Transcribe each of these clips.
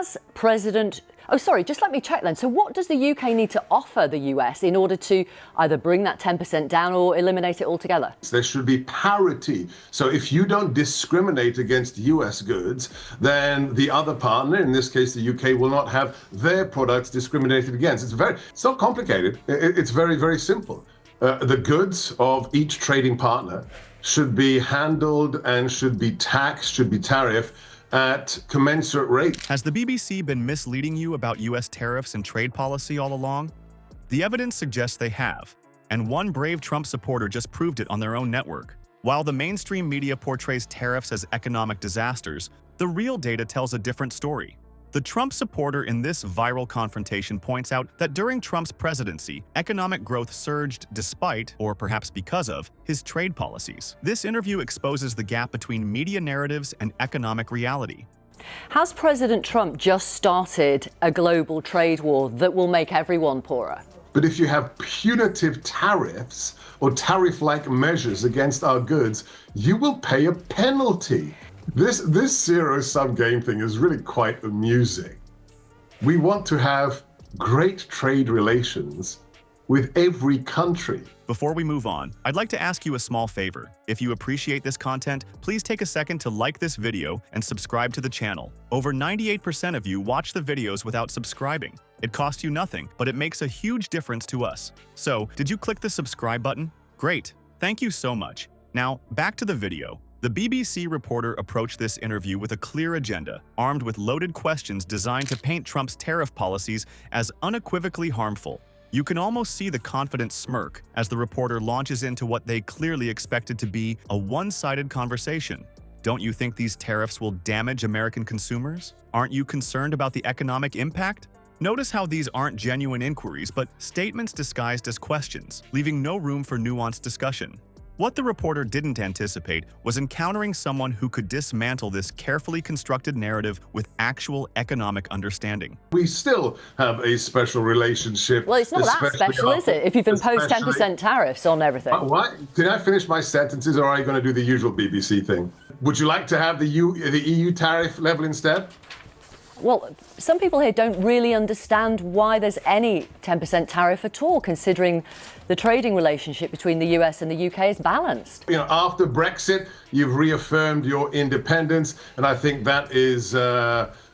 Has President... Oh, sorry, just let me check then. So what does the UK need to offer the US in order to either bring that 10% down or eliminate it altogether? There should be parity. So if you don't discriminate against US goods, then the other partner, in this case the UK, will not have their products discriminated against. It's not complicated. It's very, very simple. The goods of each trading partner should be handled and should be taxed, should be tariffed at commensurate rates. Has the BBC been misleading you about US tariffs and trade policy all along? The evidence suggests they have, and one brave Trump supporter just proved it on their own network. While the mainstream media portrays tariffs as economic disasters, the real data tells a different story. The Trump supporter in this viral confrontation points out that during Trump's presidency, economic growth surged despite, or perhaps because of, his trade policies. This interview exposes the gap between media narratives and economic reality. Has President Trump just started a global trade war that will make everyone poorer? But if you have punitive tariffs or tariff-like measures against our goods, you will pay a penalty. This zero-sum game thing is really quite amusing. We want to have great trade relations with every country. Before we move on, I'd like to ask you a small favor. If you appreciate this content, please take a second to like this video and subscribe to the channel. Over 98% of you watch the videos without subscribing. It costs you nothing, but it makes a huge difference to us. So, did you click the subscribe button? Great, thank you so much. Now, back to the video. The BBC reporter approached this interview with a clear agenda, armed with loaded questions designed to paint Trump's tariff policies as unequivocally harmful. You can almost see the confident smirk as the reporter launches into what they clearly expected to be a one-sided conversation. Don't you think these tariffs will damage American consumers? Aren't you concerned about the economic impact? Notice how these aren't genuine inquiries, but statements disguised as questions, leaving no room for nuanced discussion. What the reporter didn't anticipate was encountering someone who could dismantle this carefully constructed narrative with actual economic understanding. We still have a special relationship. Well, it's not that special, is it? If you've imposed 10% tariffs on everything. What? Can I finish my sentences, or are you going to do the usual BBC thing? Would you like to have the EU tariff level instead? Well, some people here don't really understand why there's any 10% tariff at all, considering the trading relationship between the US and the UK is balanced. You know, after Brexit, you've reaffirmed your independence, and I think that is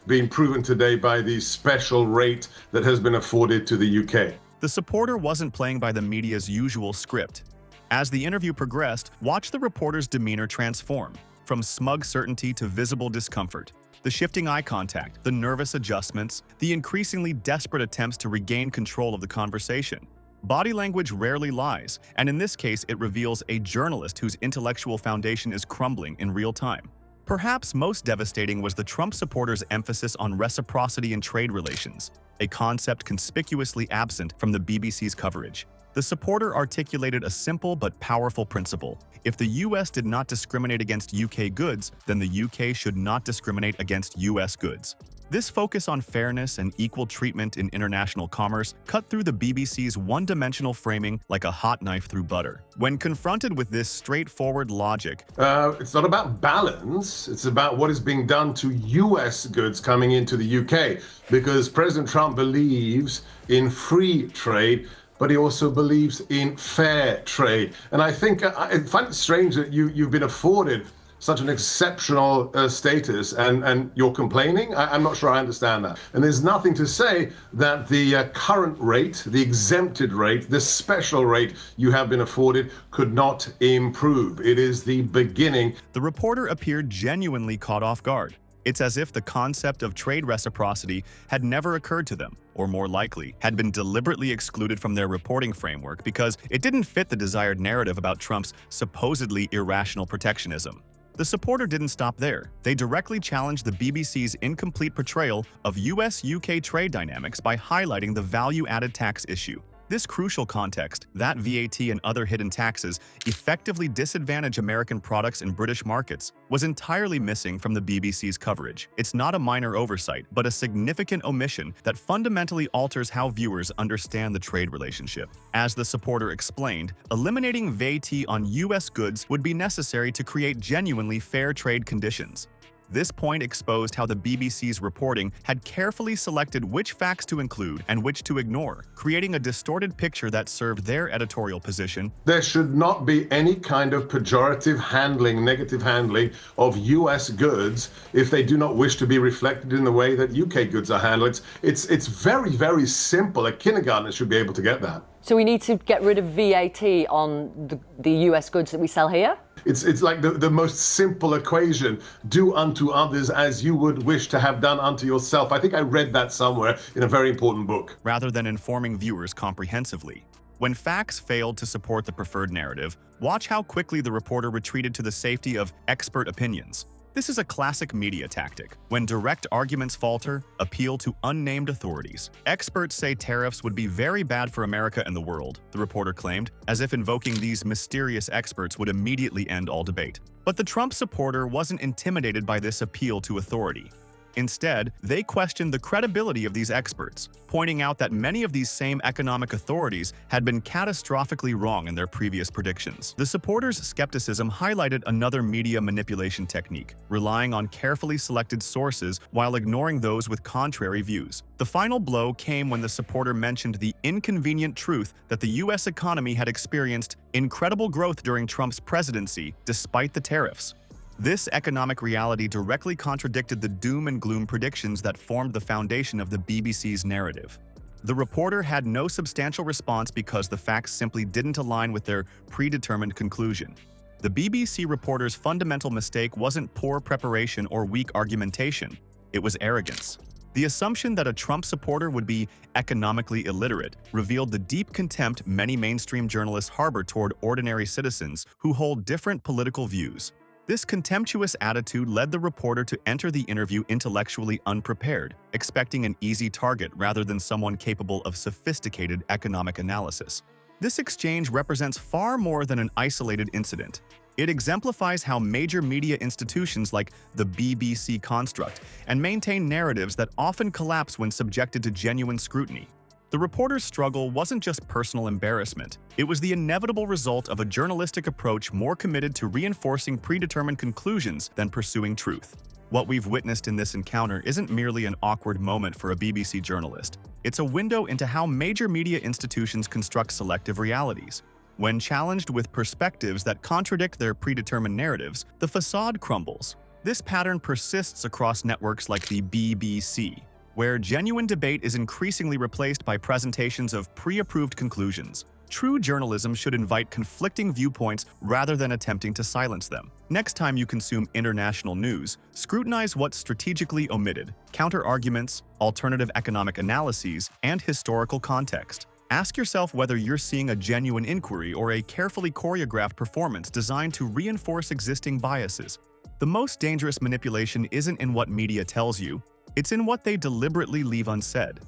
being proven today by the special rate that has been afforded to the UK. The supporter wasn't playing by the media's usual script. As the interview progressed, watch the reporter's demeanor transform, from smug certainty to visible discomfort. The shifting eye contact, the nervous adjustments, the increasingly desperate attempts to regain control of the conversation. Body language rarely lies, and in this case it reveals a journalist whose intellectual foundation is crumbling in real time. Perhaps most devastating was the Trump supporters' emphasis on reciprocity in trade relations, a concept conspicuously absent from the BBC's coverage. The supporter articulated a simple but powerful principle. If the US did not discriminate against UK goods, then the UK should not discriminate against US goods. This focus on fairness and equal treatment in international commerce cut through the BBC's one-dimensional framing like a hot knife through butter. When confronted with this straightforward logic, it's not about balance, it's about what is being done to US goods coming into the UK, because President Trump believes in free trade, but he also believes in fair trade. And I think I find it strange that you've been afforded such an exceptional status and you're complaining. I'm not sure I understand that. And there's nothing to say that the current rate, the exempted rate, the special rate you have been afforded could not improve. It is the beginning. The reporter appeared genuinely caught off guard. It's as if the concept of trade reciprocity had never occurred to them, or more likely, had been deliberately excluded from their reporting framework because it didn't fit the desired narrative about Trump's supposedly irrational protectionism. The supporter didn't stop there. They directly challenged the BBC's incomplete portrayal of US-UK trade dynamics by highlighting the value-added tax issue. This crucial context, that VAT and other hidden taxes effectively disadvantage American products in British markets, was entirely missing from the BBC's coverage. It's not a minor oversight, but a significant omission that fundamentally alters how viewers understand the trade relationship. As the supporter explained, eliminating VAT on US goods would be necessary to create genuinely fair trade conditions. This point exposed how the BBC's reporting had carefully selected which facts to include and which to ignore, creating a distorted picture that served their editorial position. There should not be any kind of pejorative handling, negative handling of US goods if they do not wish to be reflected in the way that UK goods are handled. It's very, very simple. A kindergartner should be able to get that. So we need to get rid of VAT on the US goods that we sell here? It's like the most simple equation. Do unto others as you would wish to have done unto yourself. I think I read that somewhere in a very important book. Rather than informing viewers comprehensively. When facts failed to support the preferred narrative, watch how quickly the reporter retreated to the safety of expert opinions. This is a classic media tactic. When direct arguments falter, appeal to unnamed authorities. Experts say tariffs would be very bad for America and the world, the reporter claimed, as if invoking these mysterious experts would immediately end all debate. But the Trump supporter wasn't intimidated by this appeal to authority. Instead, they questioned the credibility of these experts, pointing out that many of these same economic authorities had been catastrophically wrong in their previous predictions. The supporters' skepticism highlighted another media manipulation technique, relying on carefully selected sources while ignoring those with contrary views. The final blow came when the supporter mentioned the inconvenient truth that the U.S. economy had experienced incredible growth during Trump's presidency despite the tariffs. This economic reality directly contradicted the doom and gloom predictions that formed the foundation of the BBC's narrative. The reporter had no substantial response because the facts simply didn't align with their predetermined conclusion. The BBC reporter's fundamental mistake wasn't poor preparation or weak argumentation, it was arrogance. The assumption that a Trump supporter would be economically illiterate revealed the deep contempt many mainstream journalists harbor toward ordinary citizens who hold different political views. This contemptuous attitude led the reporter to enter the interview intellectually unprepared, expecting an easy target rather than someone capable of sophisticated economic analysis. This exchange represents far more than an isolated incident. It exemplifies how major media institutions like the BBC construct and maintain narratives that often collapse when subjected to genuine scrutiny. The reporter's struggle wasn't just personal embarrassment, it was the inevitable result of a journalistic approach more committed to reinforcing predetermined conclusions than pursuing truth. What we've witnessed in this encounter isn't merely an awkward moment for a BBC journalist. It's a window into how major media institutions construct selective realities. When challenged with perspectives that contradict their predetermined narratives, the facade crumbles. This pattern persists across networks like the BBC, where genuine debate is increasingly replaced by presentations of pre-approved conclusions. True journalism should invite conflicting viewpoints rather than attempting to silence them. Next time you consume international news, scrutinize what's strategically omitted, counter-arguments, alternative economic analyses, and historical context. Ask yourself whether you're seeing a genuine inquiry or a carefully choreographed performance designed to reinforce existing biases. The most dangerous manipulation isn't in what media tells you, it's in what they deliberately leave unsaid.